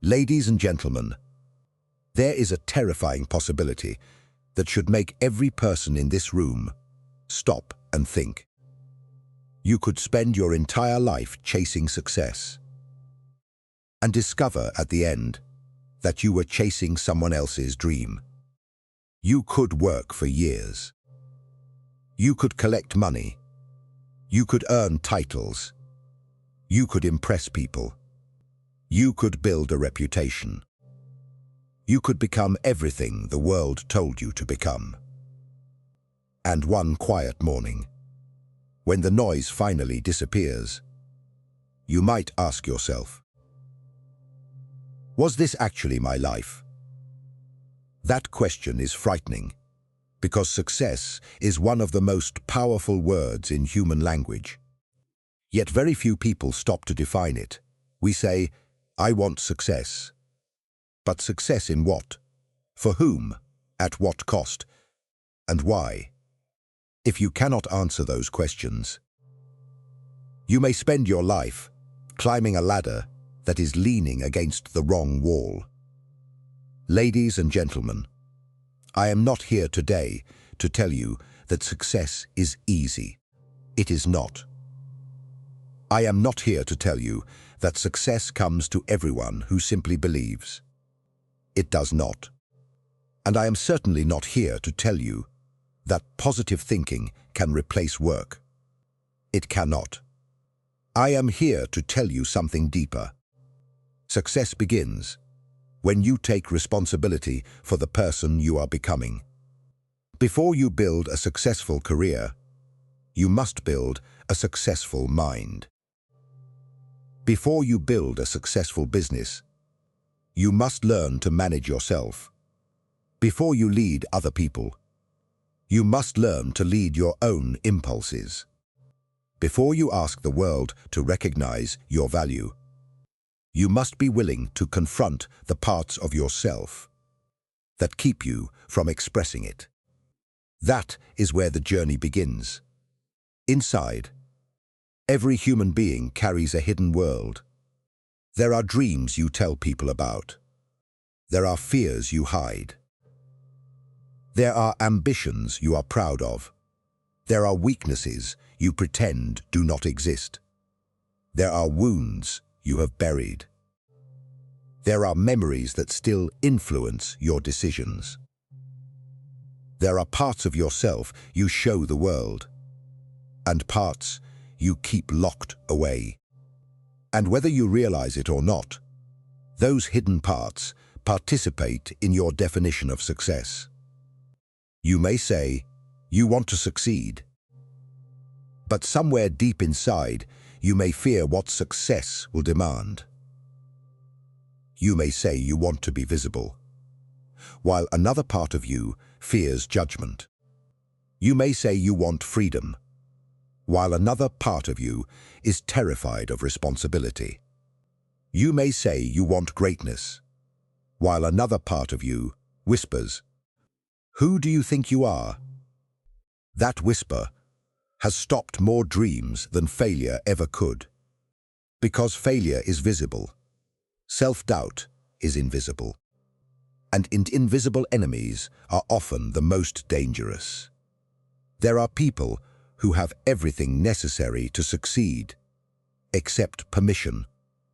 Ladies and gentlemen, there is a terrifying possibility that should make every person in this room stop and think. You could spend your entire life chasing success and discover at the end that you were chasing someone else's dream. You could work for years. You could collect money. You could earn titles. You could impress people. You could build a reputation. You could become everything the world told you to become. And one quiet morning, when the noise finally disappears, you might ask yourself, was this actually my life? That question is frightening, because success is one of the most powerful words in human language. Yet very few people stop to define it. We say, I want success. But success in what? For whom? At what cost? And why? If you cannot answer those questions, you may spend your life climbing a ladder that is leaning against the wrong wall. Ladies and gentlemen, I am not here today to tell you that success is easy. It is not. I am not here to tell you that success comes to everyone who simply believes. It does not. And I am certainly not here to tell you that positive thinking can replace work. It cannot. I am here to tell you something deeper. Success begins when you take responsibility for the person you are becoming. Before you build a successful career, you must build a successful mind. Before you build a successful business, you must learn to manage yourself. Before you lead other people, you must learn to lead your own impulses. Before you ask the world to recognize your value, you must be willing to confront the parts of yourself that keep you from expressing it. That is where the journey begins. Inside, every human being carries a hidden world. There are dreams you tell people about. There are fears you hide. There are ambitions you are proud of. There are weaknesses you pretend do not exist. There are wounds you have buried. There are memories that still influence your decisions. There are parts of yourself you show the world, and parts you keep locked away. And whether you realize it or not, those hidden parts participate in your definition of success. You may say you want to succeed, but somewhere deep inside, you may fear what success will demand. You may say you want to be visible, while another part of you fears judgment. You may say you want freedom, while another part of you is terrified of responsibility. You may say you want greatness, while another part of you whispers, "Who do you think you are?" That whisper has stopped more dreams than failure ever could. Because failure is visible, self-doubt is invisible. And invisible enemies are often the most dangerous. There are people who have everything necessary to succeed, except permission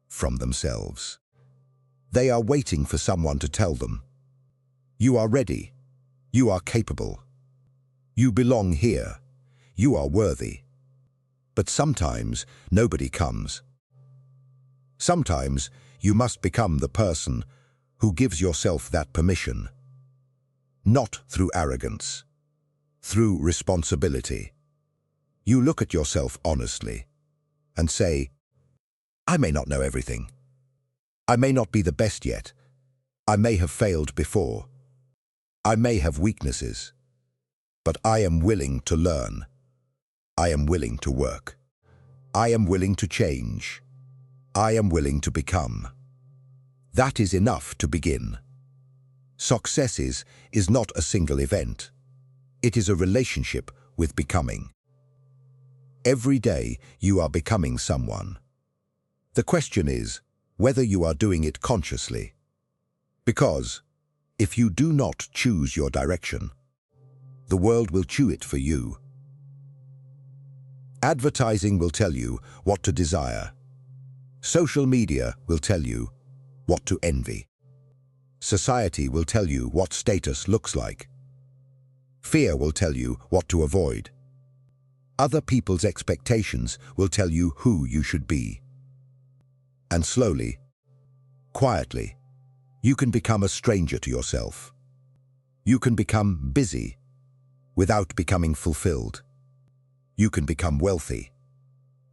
from themselves. They are waiting for someone to tell them, "You are ready. You are capable. You belong here. You are worthy." But sometimes nobody comes. Sometimes you must become the person who gives yourself that permission. Not through arrogance, through responsibility. You look at yourself honestly and say, "I may not know everything. I may not be the best yet. I may have failed before. I may have weaknesses. But I am willing to learn. I am willing to work. I am willing to change. I am willing to become." That is enough to begin. Success is not a single event. It is a relationship with becoming. Every day you are becoming someone. The question is, whether you are doing it consciously. Because if you do not choose your direction, the world will chew it for you. Advertising will tell you what to desire. Social media will tell you what to envy. Society will tell you what status looks like. Fear will tell you what to avoid. Other people's expectations will tell you who you should be. And slowly, quietly, you can become a stranger to yourself. You can become busy without becoming fulfilled. You can become wealthy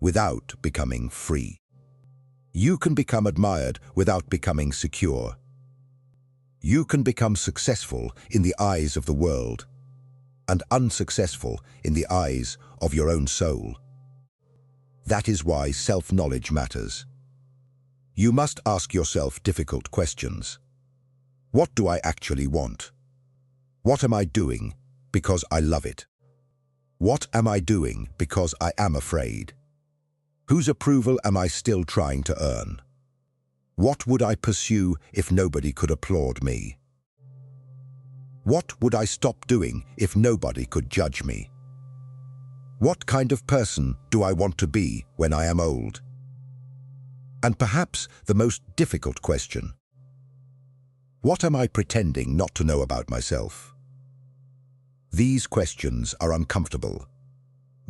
without becoming free. You can become admired without becoming secure. You can become successful in the eyes of the world and unsuccessful in the eyes of your own soul. That is why self-knowledge matters. You must ask yourself difficult questions. What do I actually want? What am I doing because I love it? What am I doing because I am afraid? Whose approval am I still trying to earn? What would I pursue if nobody could applaud me? What would I stop doing if nobody could judge me? What kind of person do I want to be when I am old? And perhaps the most difficult question: what am I pretending not to know about myself? These questions are uncomfortable.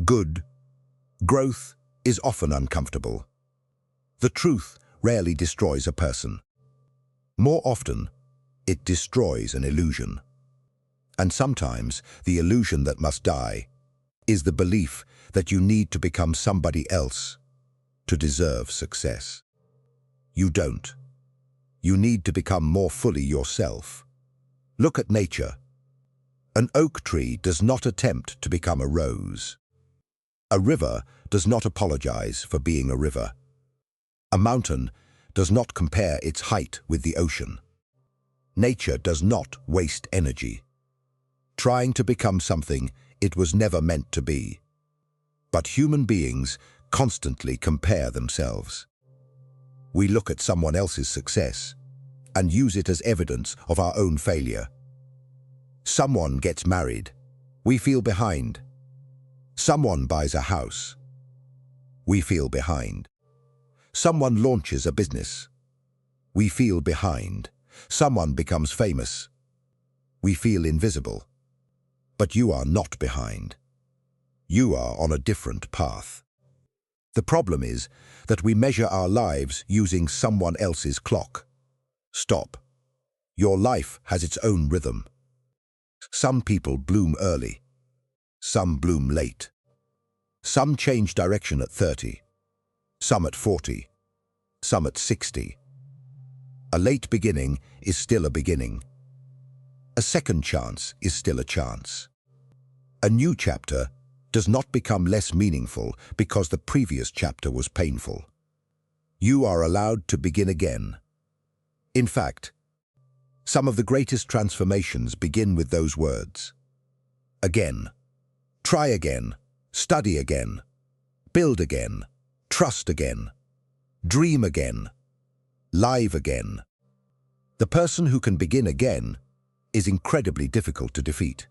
Good growth is often uncomfortable. The truth rarely destroys a person. More often, it destroys an illusion. And sometimes the illusion that must die is the belief that you need to become somebody else to deserve success. You don't. You need to become more fully yourself. Look at nature. An oak tree does not attempt to become a rose. A river does not apologize for being a river. A mountain does not compare its height with the ocean. Nature does not waste energy trying to become something it was never meant to be. But human beings constantly compare themselves. We look at someone else's success and use it as evidence of our own failure. Someone gets married, we feel behind. Someone buys a house, we feel behind. Someone launches a business, we feel behind. Someone becomes famous, we feel invisible. But you are not behind. You are on a different path. The problem is that we measure our lives using someone else's clock. Stop. Your life has its own rhythm. Some people bloom early. Some bloom late. Some change direction at 30. Some at 40. Some at 60. A late beginning is still a beginning. A second chance is still a chance. A new chapter does not become less meaningful because the previous chapter was painful. You are allowed to begin again. In fact, some of the greatest transformations begin with those words. Again. Try again. Study again. Build again. Trust again. Dream again. Live again. The person who can begin again is incredibly difficult to defeat.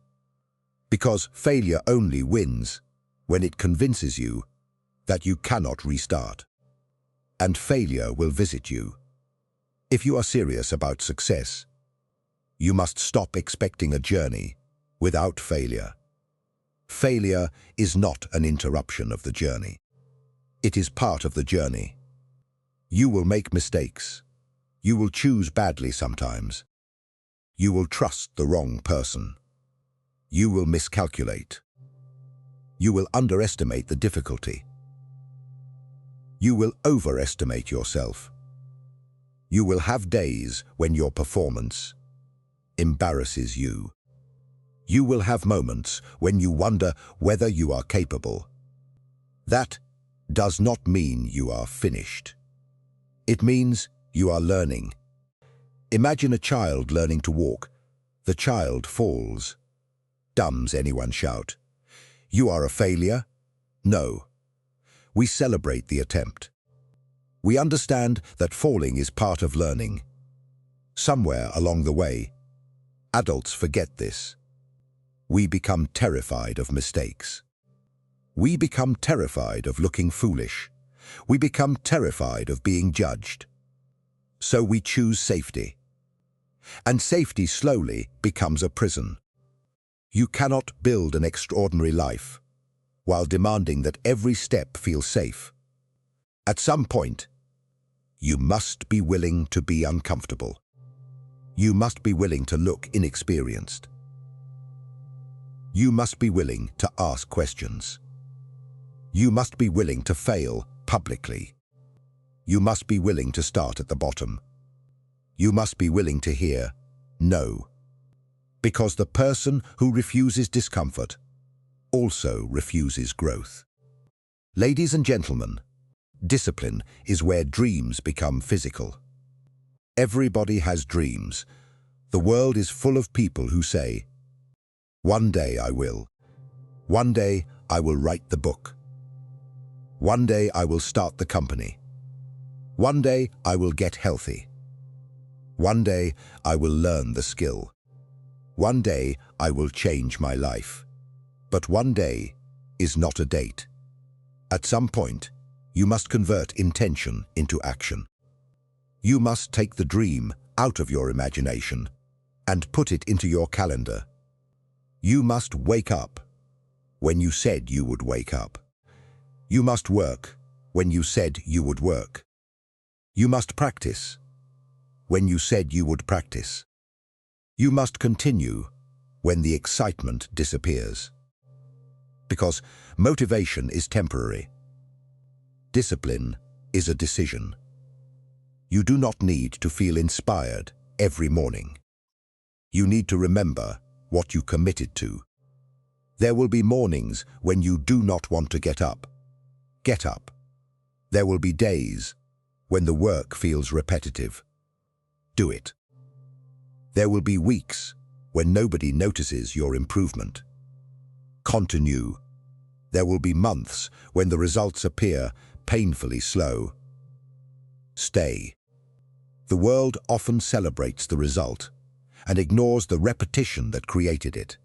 Because failure only wins when it convinces you that you cannot restart. And failure will visit you. If you are serious about success, you must stop expecting a journey without failure. Failure is not an interruption of the journey. It is part of the journey. You will make mistakes. You will choose badly sometimes. You will trust the wrong person. You will miscalculate. You will underestimate the difficulty. You will overestimate yourself. You will have days when your performance embarrasses you. You will have moments when you wonder whether you are capable. That does not mean you are finished. It means you are learning. Imagine a child learning to walk. The child falls. Does anyone shout, "You are a failure"? No. We celebrate the attempt. We understand that falling is part of learning. Somewhere along the way, adults forget this. We become terrified of mistakes. We become terrified of looking foolish. We become terrified of being judged. So we choose safety. And safety slowly becomes a prison. You cannot build an extraordinary life while demanding that every step feel safe. At some point, you must be willing to be uncomfortable. You must be willing to look inexperienced. You must be willing to ask questions. You must be willing to fail publicly. You must be willing to start at the bottom. You must be willing to hear no. Because the person who refuses discomfort also refuses growth. Ladies and gentlemen, discipline is where dreams become physical. Everybody has dreams. The world is full of people who say, "One day I will. One day I will write the book. One day I will start the company. One day I will get healthy. One day I will learn the skill. One day I will change my life." But one day is not a date. At some point, you must convert intention into action. You must take the dream out of your imagination and put it into your calendar. You must wake up when you said you would wake up. You must work when you said you would work. You must practice when you said you would practice. You must continue when the excitement disappears. Because motivation is temporary. Discipline is a decision. You do not need to feel inspired every morning. You need to remember what you committed to. There will be mornings when you do not want to get up. Get up. There will be days when the work feels repetitive. Do it. There will be weeks when nobody notices your improvement. Continue. There will be months when the results appear painfully slow. Stay. The world often celebrates the result and ignores the repetition that created it.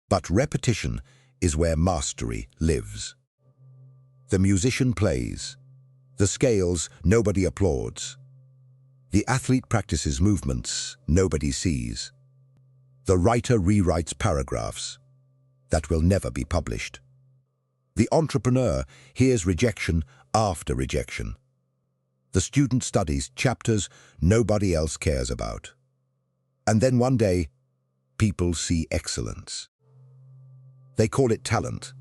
But repetition is where mastery lives. The musician plays. The scales nobody applauds. The athlete practices movements nobody sees. The writer rewrites paragraphs that will never be published. The entrepreneur hears rejection after rejection. The student studies chapters nobody else cares about. And then one day, people see excellence. They call it talent.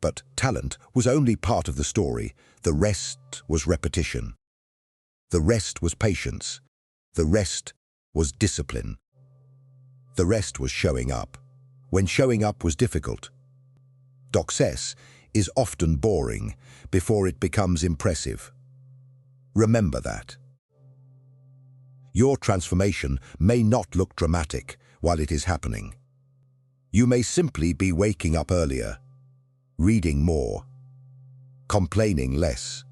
But talent was only part of the story. The rest was repetition. The rest was patience. The rest was discipline. The rest was showing up, when showing up was difficult. Success is often boring before it becomes impressive. Remember that. Your transformation may not look dramatic while it is happening. You may simply be waking up earlier, reading more, complaining less,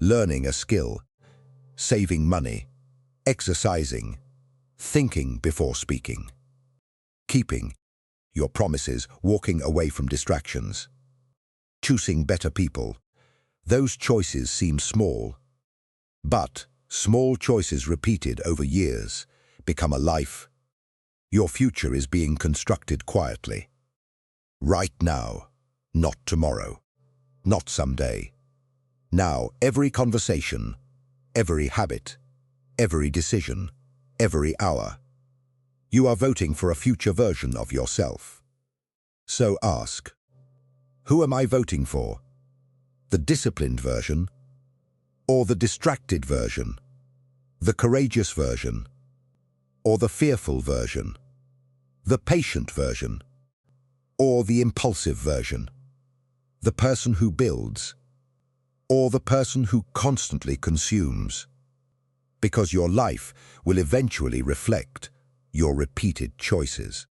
learning a skill, saving money, exercising, thinking before speaking, keeping your promises, walking away from distractions, choosing better people. Those choices seem small, but small choices repeated over years become a life. Your future is being constructed quietly. Right now, not tomorrow, not someday. Now, every conversation, every habit, every decision, every hour. You are voting for a future version of yourself. So ask, who am I voting for? The disciplined version, or the distracted version? The courageous version, or the fearful version? The patient version, or the impulsive version? The person who builds, or the person who constantly consumes? Because your life will eventually reflect your repeated choices.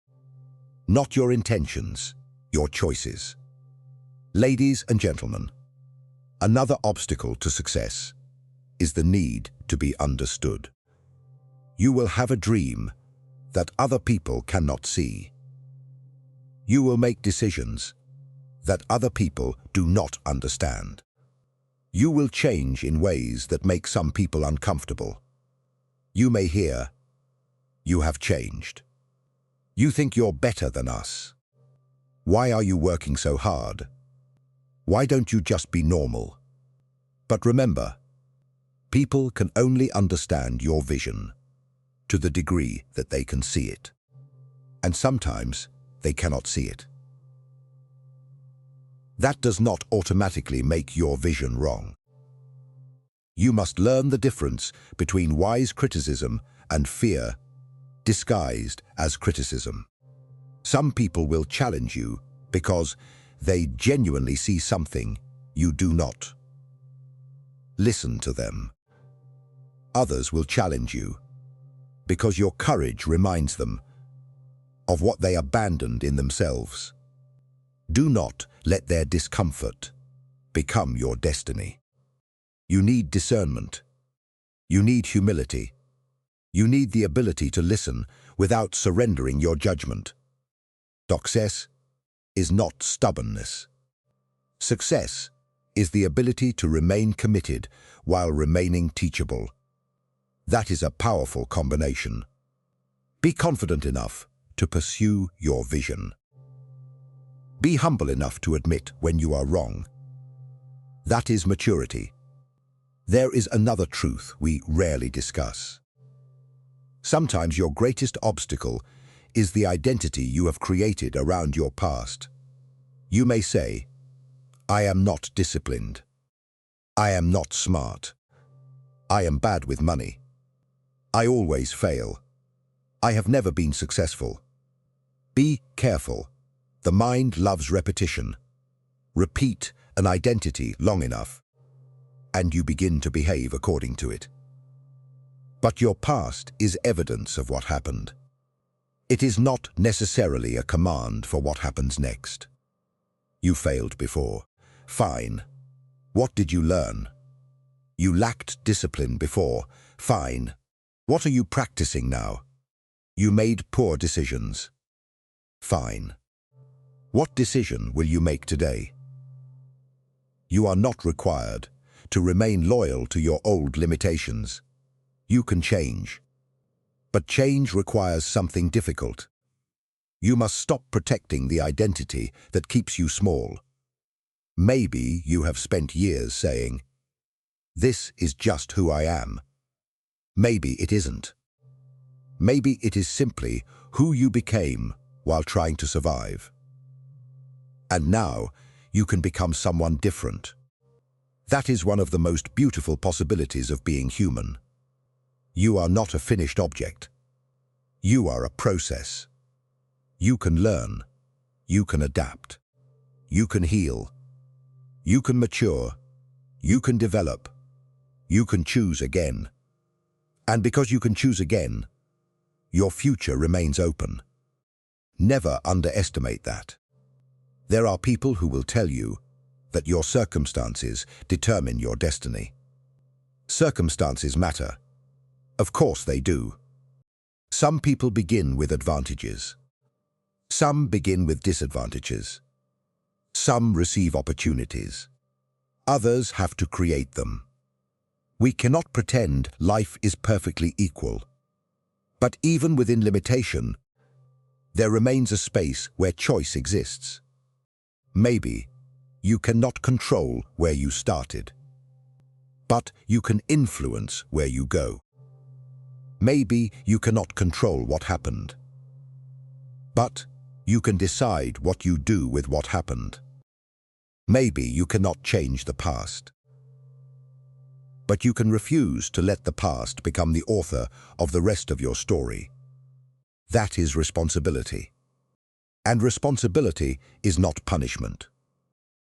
Not your intentions, your choices. Ladies and gentlemen, Another obstacle to success is the need to be understood. You will have a dream that other people cannot see. You will make decisions that other people do not understand. You will change in ways that make some people uncomfortable. You may hear, "You have changed. You think you're better than us. Why are you working so hard? Why don't you just be normal?" But remember, people can only understand your vision to the degree that they can see it. And sometimes they cannot see it. That does not automatically make your vision wrong. You must learn the difference between wise criticism and fear disguised as criticism. Some people will challenge you because they genuinely see something you do not. Listen to them. Others will challenge you because your courage reminds them of what they abandoned in themselves. Do not let their discomfort become your destiny. You need discernment. You need humility. You need the ability to listen without surrendering your judgment. Success is not stubbornness. Success is the ability to remain committed while remaining teachable. That is a powerful combination. Be confident enough to pursue your vision. Be humble enough to admit when you are wrong. That is maturity. There is another truth we rarely discuss. Sometimes your greatest obstacle is the identity you have created around your past. You may say, "I am not disciplined. I am not smart. I am bad with money. I always fail. I have never been successful." Be careful. The mind loves repetition. Repeat an identity long enough, and you begin to behave according to it. But your past is evidence of what happened. It is not necessarily a command for what happens next. You failed before. Fine. What did you learn? You lacked discipline before. Fine. What are you practicing now? You made poor decisions. Fine. What decision will you make today? You are not required to remain loyal to your old limitations. You can change. But change requires something difficult. You must stop protecting the identity that keeps you small. Maybe you have spent years saying, "This is just who I am." Maybe it isn't. Maybe it is simply who you became while trying to survive. And now you can become someone different. That is one of the most beautiful possibilities of being human. You are not a finished object. You are a process. You can learn. You can adapt. You can heal. You can mature. You can develop. You can choose again. And because you can choose again, your future remains open. Never underestimate that. There are people who will tell you that your circumstances determine your destiny. Circumstances matter. Of course they do. Some people begin with advantages. Some begin with disadvantages. Some receive opportunities. Others have to create them. We cannot pretend life is perfectly equal. But even within limitation, there remains a space where choice exists. Maybe you cannot control where you started, but you can influence where you go. Maybe you cannot control what happened, but you can decide what you do with what happened. Maybe you cannot change the past, but you can refuse to let the past become the author of the rest of your story. That is responsibility. And responsibility is not punishment.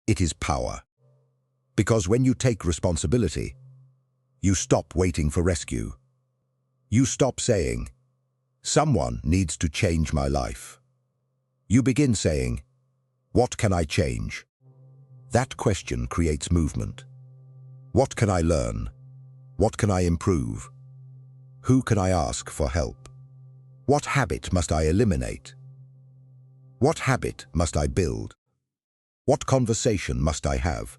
It is power. Because when you take responsibility, you stop waiting for rescue. You stop saying, "Someone needs to change my life." You begin saying, "What can I change?" That question creates movement. What can I learn? What can I improve? Who can I ask for help? What habit must I eliminate? What habit must I build? What conversation must I have?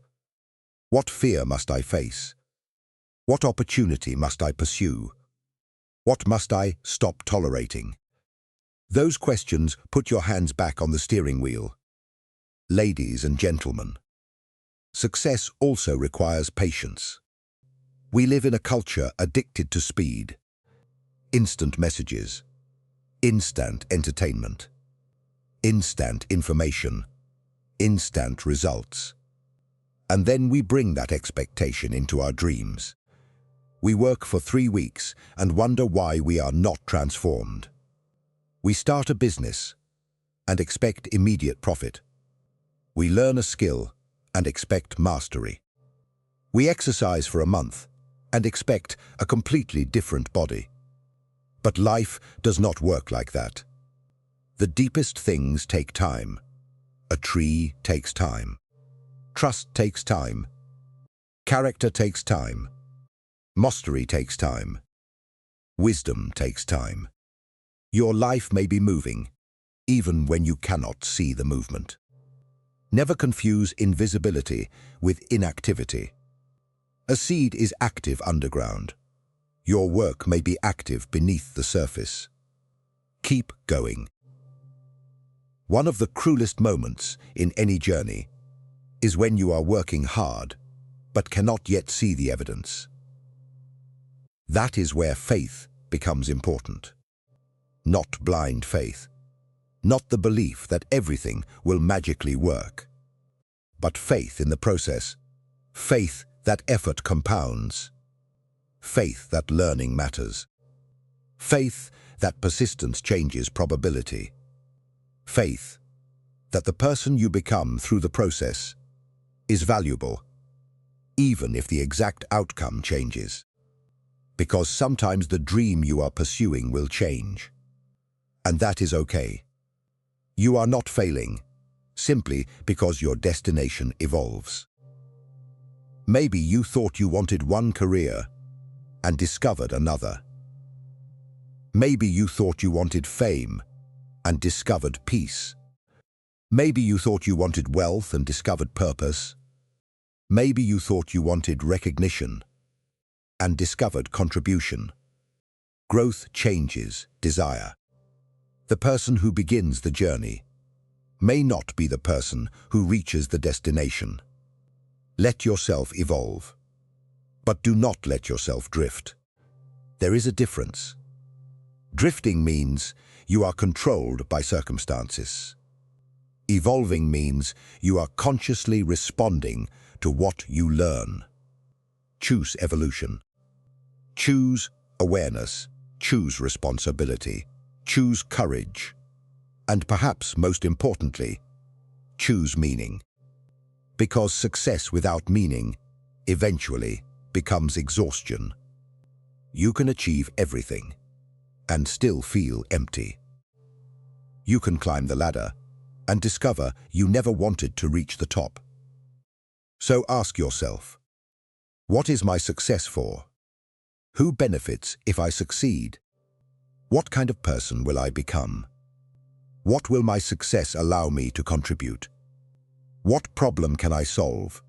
What fear must I face? What opportunity must I pursue? What must I stop tolerating? Those questions put your hands back on the steering wheel. Ladies and gentlemen, success also requires patience. We live in a culture addicted to speed, instant messages, instant entertainment, instant information, instant results. And then we bring that expectation into our dreams. We work for 3 weeks and wonder why we are not transformed. We start a business and expect immediate profit. We learn a skill and expect mastery. We exercise for a month and expect a completely different body. But life does not work like that. The deepest things take time. A tree takes time. Trust takes time. Character takes time. Mastery takes time. Wisdom takes time. Your life may be moving, even when you cannot see the movement. Never confuse invisibility with inactivity. A seed is active underground. Your work may be active beneath the surface. Keep going. One of the cruelest moments in any journey is when you are working hard, but cannot yet see the evidence. That is where faith becomes important. Not blind faith. Not the belief that everything will magically work. But faith in the process. Faith that effort compounds. Faith that learning matters. Faith that persistence changes probability. Faith that the person you become through the process is valuable, even if the exact outcome changes. Because sometimes the dream you are pursuing will change. And that is okay. You are not failing, simply because your destination evolves. Maybe you thought you wanted one career and discovered another. Maybe you thought you wanted fame and discovered peace. Maybe you thought you wanted wealth and discovered purpose. Maybe you thought you wanted recognition and discovered contribution. Growth changes desire. The person who begins the journey may not be the person who reaches the destination. Let yourself evolve, but do not let yourself drift. There is a difference. Drifting means you are controlled by circumstances. Evolving means you are consciously responding to what you learn. Choose evolution. Choose awareness. Choose responsibility. Choose courage. And perhaps most importantly, choose meaning. Because success without meaning eventually becomes exhaustion. You can achieve everything and still feel empty. You can climb the ladder and discover you never wanted to reach the top. So ask yourself, what is my success for? Who benefits if I succeed? What kind of person will I become? What will my success allow me to contribute? What problem can I solve?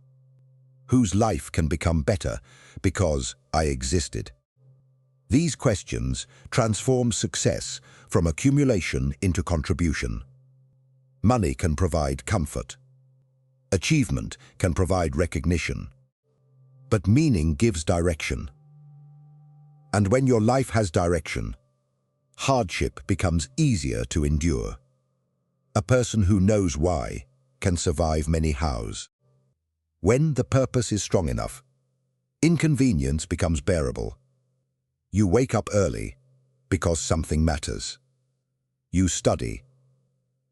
Whose life can become better because I existed? These questions transform success from accumulation into contribution. Money can provide comfort. Achievement can provide recognition. But meaning gives direction. And when your life has direction, hardship becomes easier to endure. A person who knows why can survive many hows. When the purpose is strong enough, inconvenience becomes bearable. You wake up early because something matters. You study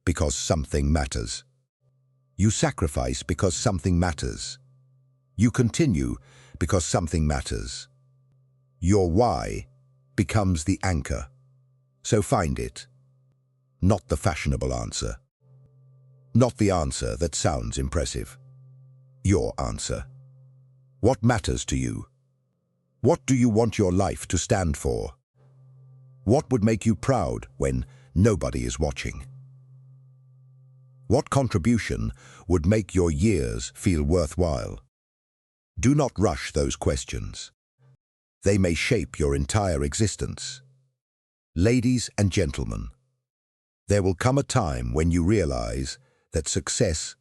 because something matters. You sacrifice because something matters. You continue because something matters. Your why becomes the anchor. So find it. Not the fashionable answer. Not the answer that sounds impressive. Your answer. What matters to you? What do you want your life to stand for? What would make you proud when nobody is watching? What contribution would make your years feel worthwhile? Do not rush those questions. They may shape your entire existence. Ladies and gentlemen, there will come a time when you realize that success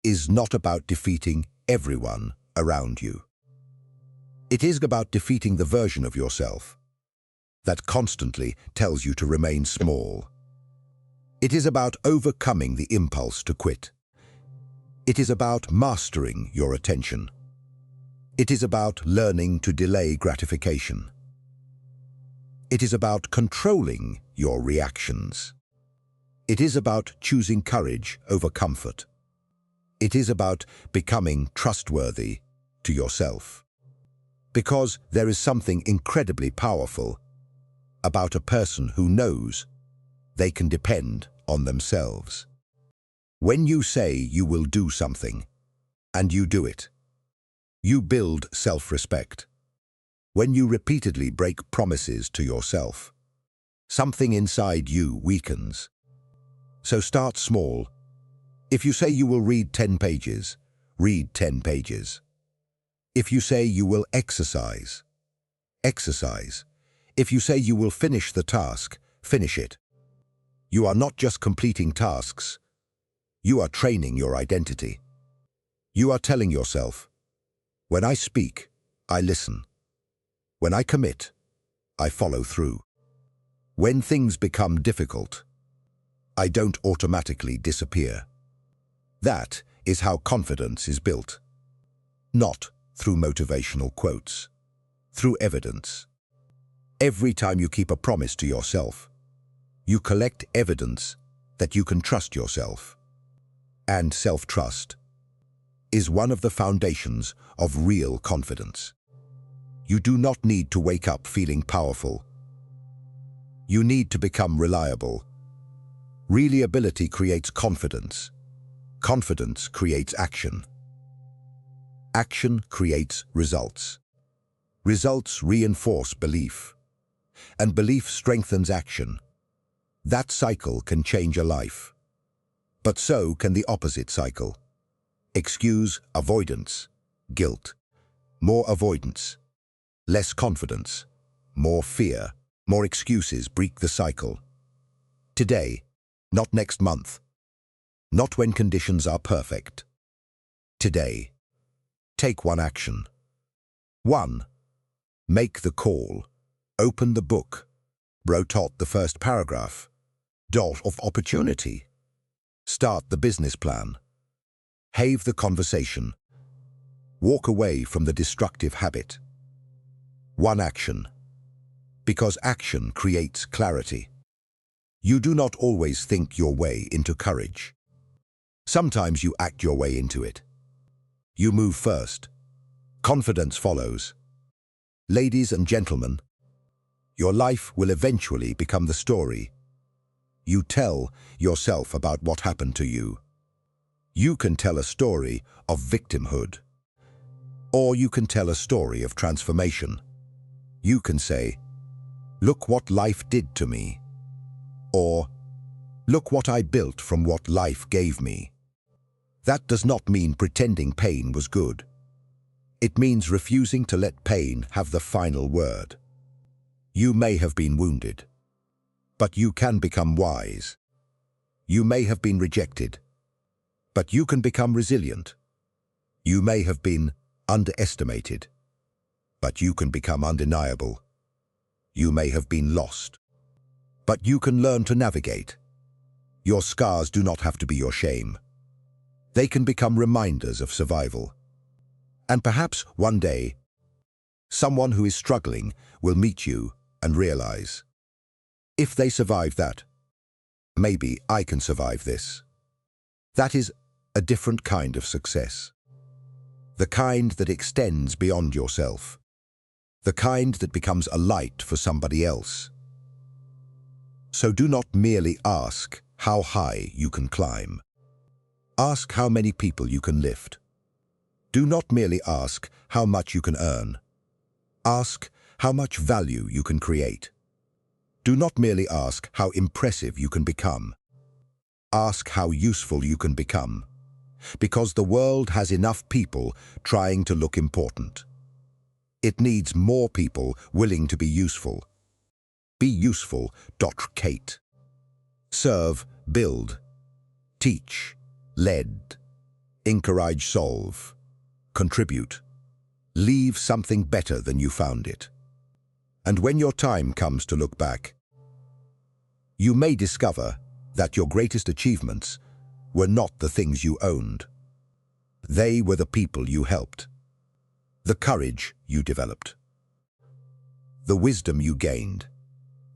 is not about defeating everyone around you. It is about defeating the version of yourself that constantly tells you to remain small. It is about overcoming the impulse to quit. It is about mastering your attention. It is about learning to delay gratification. It is about controlling your reactions. It is about choosing courage over comfort. It is about becoming trustworthy to yourself. Because there is something incredibly powerful about a person who knows they can depend on themselves. When you say you will do something, and you do it, you build self-respect. When you repeatedly break promises to yourself, something inside you weakens. So start small. If you say you will read 10 pages, read 10 pages. If you say you will exercise, exercise. If you say you will finish the task, finish it. You are not just completing tasks, you are training your identity. You are telling yourself, when I speak, I listen. When I commit, I follow through. When things become difficult, I don't automatically disappear. That is how confidence is built. Not through motivational quotes, through evidence. Every time you keep a promise to yourself, you collect evidence that you can trust yourself. And self-trust is one of the foundations of real confidence. You do not need to wake up feeling powerful. You need to become reliable. Reliability creates confidence. Confidence creates action. Action creates results. Results reinforce belief. And belief strengthens action. That cycle can change a life. But so can the opposite cycle. Excuse, avoidance, guilt. More avoidance, less confidence, more fear, more excuses break the cycle. Today, not next month. Not when conditions are perfect. Today, take one action. 1. Make the call. Open the book. Wrote out the first paragraph. Door of opportunity. Start the business plan. Have the conversation. Walk away from the destructive habit. One action. Because action creates clarity. You do not always think your way into courage. Sometimes you act your way into it. You move first. Confidence follows. Ladies and gentlemen, your life will eventually become the story you tell yourself about what happened to you. You can tell a story of victimhood, or you can tell a story of transformation. You can say, look what life did to me, or look what I built from what life gave me. That does not mean pretending pain was good. It means refusing to let pain have the final word. You may have been wounded, but you can become wise. You may have been rejected, but you can become resilient. You may have been underestimated, but you can become undeniable. You may have been lost, but you can learn to navigate. Your scars do not have to be your shame. They can become reminders of survival. And perhaps one day, someone who is struggling will meet you and realize, if they survive that, maybe I can survive this. That is a different kind of success. The kind that extends beyond yourself. The kind that becomes a light for somebody else. So do not merely ask how high you can climb. Ask how many people you can lift. Do not merely ask how much you can earn. Ask how much value you can create. Do not merely ask how impressive you can become. Ask how useful you can become, because the world has enough people trying to look important. It needs more people willing to be useful. Be useful. Kate. Serve, build, teach, lead, encourage, solve, contribute. Leave something better than you found it. And when your time comes to look back, you may discover that your greatest achievements were not the things you owned. They were the people you helped, the courage you developed, the wisdom you gained,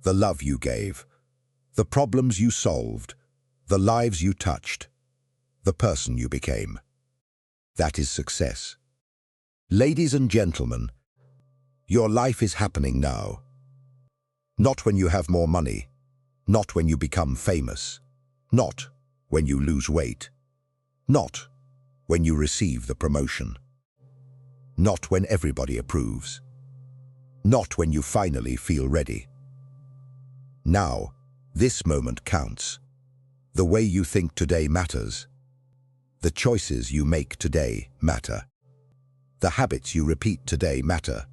the love you gave, the problems you solved, the lives you touched, the person you became. That is success. Ladies and gentlemen, your life is happening now. Not when you have more money, not when you become famous, not when you lose weight, not when you receive the promotion, not when everybody approves, not when you finally feel ready. Now, this moment counts. The way you think today matters. The choices you make today matter. The habits you repeat today matter.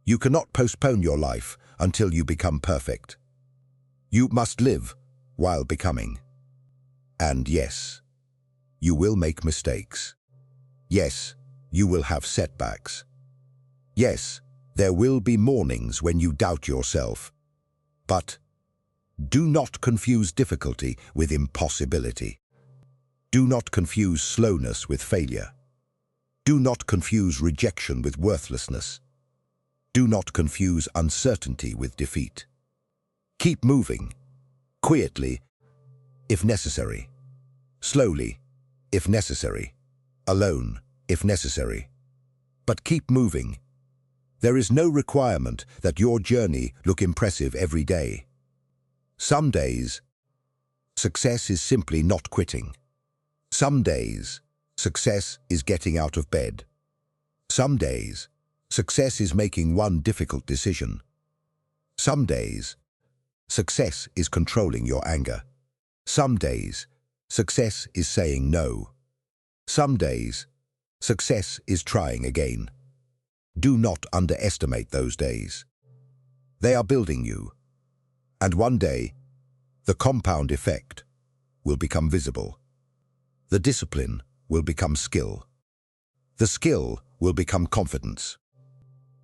You cannot postpone your life until you become perfect. You must live while becoming. And yes, you will make mistakes. Yes, you will have setbacks. Yes, there will be mornings when you doubt yourself. But do not confuse difficulty with impossibility. Do not confuse slowness with failure. Do not confuse rejection with worthlessness. Do not confuse uncertainty with defeat. Keep moving, quietly, if necessary, slowly, if necessary, alone, if necessary. But keep moving. There is no requirement that your journey look impressive every day. Some days, success is simply not quitting. Some days, success is getting out of bed. Some days, success is making one difficult decision. Some days, success is controlling your anger. Some days, success is saying no. Some days, success is trying again. Do not underestimate those days. They are building you. And one day, the compound effect will become visible. The discipline will become skill. The skill will become confidence.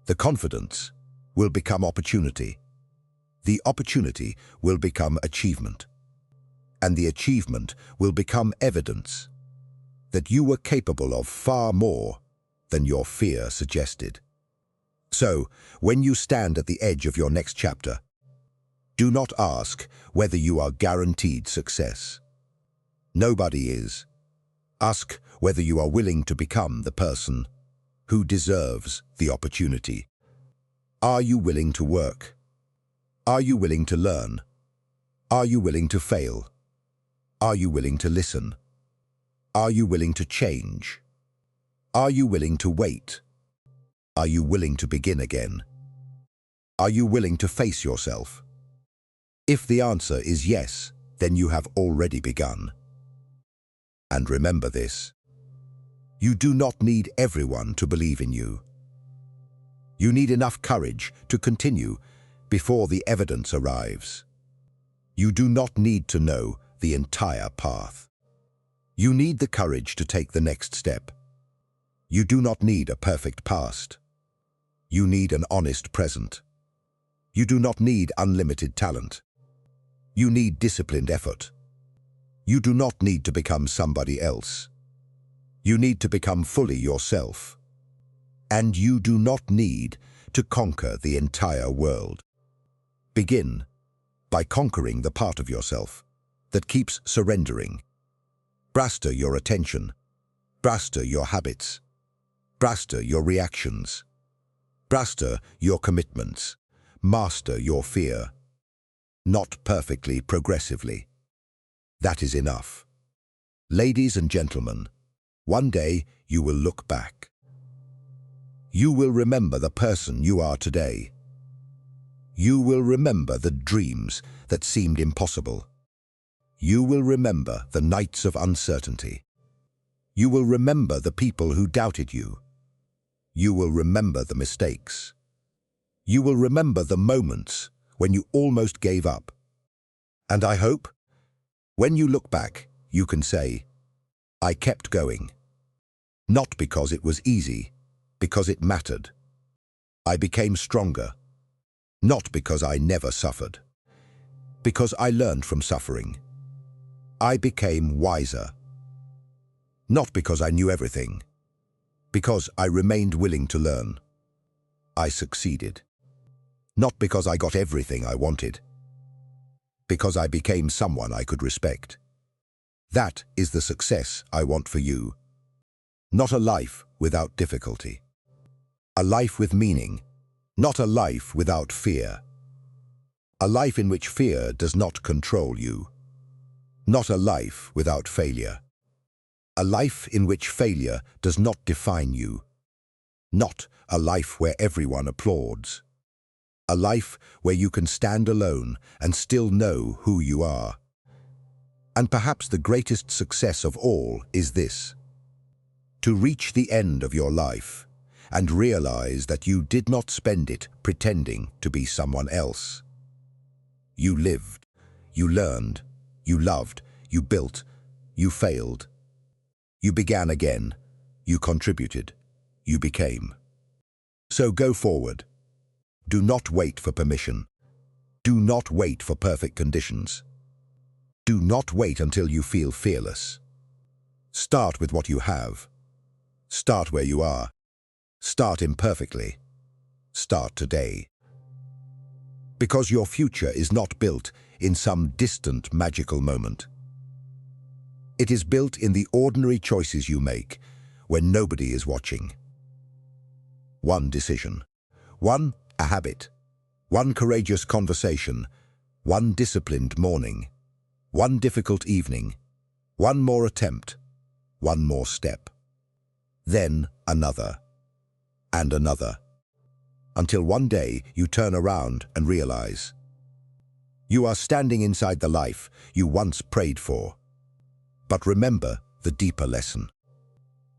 The confidence will become opportunity. The opportunity will become achievement. And the achievement will become evidence that you were capable of far more than your fear suggested. So, when you stand at the edge of your next chapter, do not ask whether you are guaranteed success. Nobody is. Ask whether you are willing to become the person who deserves the opportunity. Are you willing to work? Are you willing to learn? Are you willing to fail? Are you willing to listen? Are you willing to change? Are you willing to wait? Are you willing to begin again? Are you willing to face yourself? If the answer is yes, then you have already begun. And remember this: you do not need everyone to believe in you. You need enough courage to continue before the evidence arrives. You do not need to know the entire path. You need the courage to take the next step. You do not need a perfect past. You need an honest present. You do not need unlimited talent. You need disciplined effort. You do not need to become somebody else. You need to become fully yourself. And you do not need to conquer the entire world. Begin by conquering the part of yourself that keeps surrendering. Master your attention. Master your habits. Master your reactions. Master your commitments. Master your fear. Not perfectly, progressively. That is enough. Ladies and gentlemen, One day you will look back. You will remember the person you are today. You will remember the dreams that seemed impossible. You will remember the nights of uncertainty. You will remember the people who doubted you. You will remember the mistakes. You will remember the moments when you almost gave up. And I hope, when you look back, you can say, I kept going. Not because it was easy, because it mattered. I became stronger, not because I never suffered, because I learned from suffering. I became wiser, not because I knew everything, because I remained willing to learn. I succeeded, not because I got everything I wanted, because I became someone I could respect. That is the success I want for you. Not a life without difficulty. A life with meaning, not a life without fear. A life in which fear does not control you. Not a life without failure. A life in which failure does not define you. Not a life where everyone applauds. A life where you can stand alone and still know who you are. And perhaps the greatest success of all is this: to reach the end of your life and realize that you did not spend it pretending to be someone else. You lived, you learned, you loved, you built, you failed. You began again, you contributed, you became. So go forward. Do not wait for permission. Do not wait for perfect conditions. Do not wait until you feel fearless. Start with what you have. Start where you are. Start imperfectly. Start today. Because your future is not built in some distant magical moment. It is built in the ordinary choices you make when nobody is watching. One decision. One, a habit. One courageous conversation. One disciplined morning. One difficult evening. One more attempt. One more step. Then another. And another. Until one day you turn around and realize you are standing inside the life you once prayed for. But remember the deeper lesson.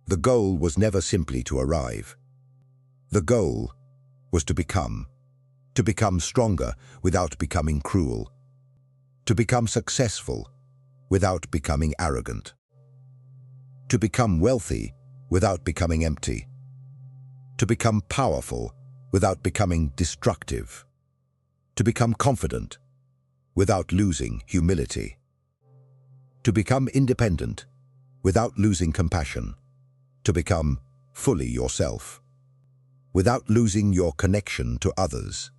The goal was never simply to arrive. The goal was to become stronger without becoming cruel, to become successful without becoming arrogant, to become wealthy without becoming empty, to become powerful without becoming destructive, to become confident without losing humility, to become independent without losing compassion, to become fully yourself without losing your connection to others.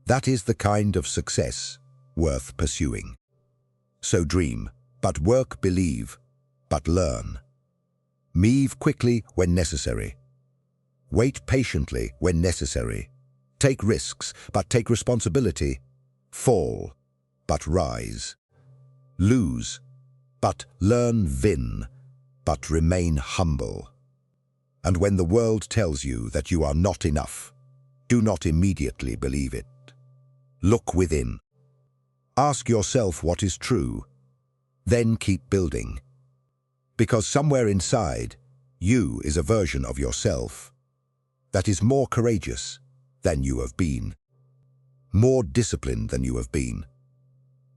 That is the kind of success worth pursuing. So dream, but work, believe, but learn. Move quickly when necessary. Wait patiently when necessary. Take risks, but take responsibility. Fall, but rise. Lose, but learn. Win, but remain humble. And when the world tells you that you are not enough, do not immediately believe it. Look within. Ask yourself what is true. Then keep building. Because somewhere inside, you is a version of yourself that is more courageous than you have been, more disciplined than you have been,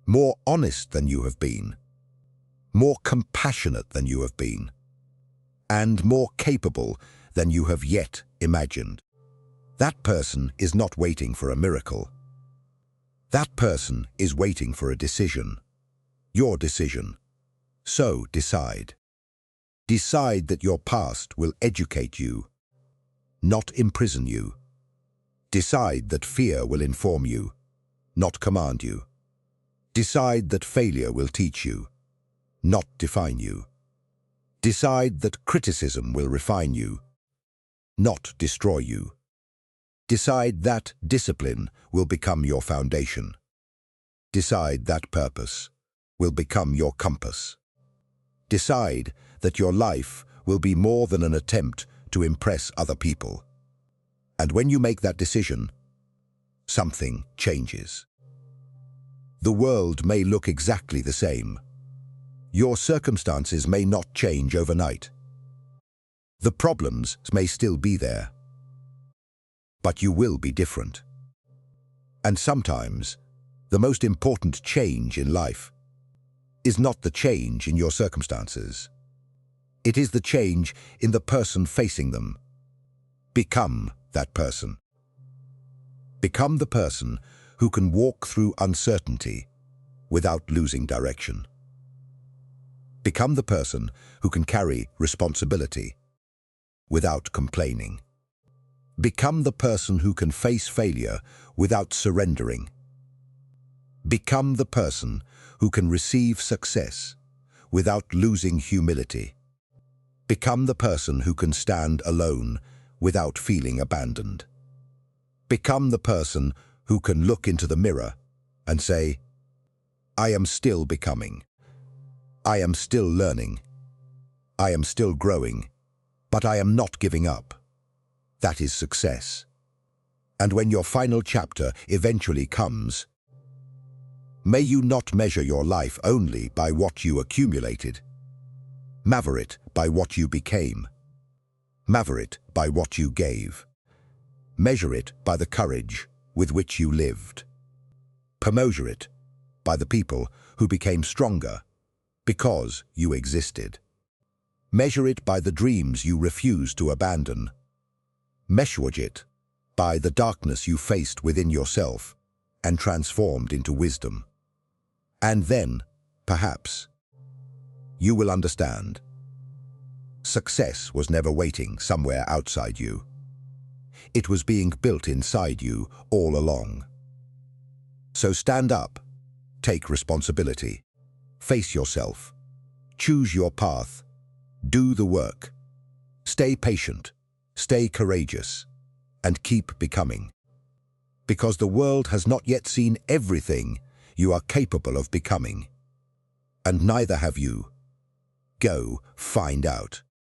more honest than you have been, more compassionate than you have been, and more capable than you have yet imagined. That person is not waiting for a miracle. That person is waiting for a decision. Your decision. So decide. Decide that your past will educate you, not imprison you. Decide that fear will inform you, not command you. Decide that failure will teach you, not define you. Decide that criticism will refine you, not destroy you. Decide that discipline will become your foundation. Decide that purpose will become your compass. Decide that your life will be more than an attempt to impress other people. And when you make that decision, something changes. The world may look exactly the same. Your circumstances may not change overnight. The problems may still be there. But you will be different. And sometimes, the most important change in life is not the change in your circumstances. It is the change in the person facing them. Become that person. Become the person who can walk through uncertainty without losing direction. Become the person who can carry responsibility without complaining. Become the person who can face failure without surrendering. Become the person who can receive success without losing humility. Become the person who can stand alone without feeling abandoned. Become the person who can look into the mirror and say, I am still becoming. I am still learning. I am still growing, but I am not giving up. That is success. And when your final chapter eventually comes, may you not measure your life only by what you accumulated. Measure it by what you became. Measure it by what you gave. Measure it by the courage with which you lived. Measure it by the people who became stronger because you existed. Measure it by the dreams you refused to abandon. Measure it by the darkness you faced within yourself and transformed into wisdom. And then, perhaps, you will understand. Success was never waiting somewhere outside you. It was being built inside you all along. So stand up, take responsibility, face yourself, choose your path, do the work, stay patient, stay courageous, and keep becoming. Because the world has not yet seen everything you are capable of becoming. And neither have you. Go find out.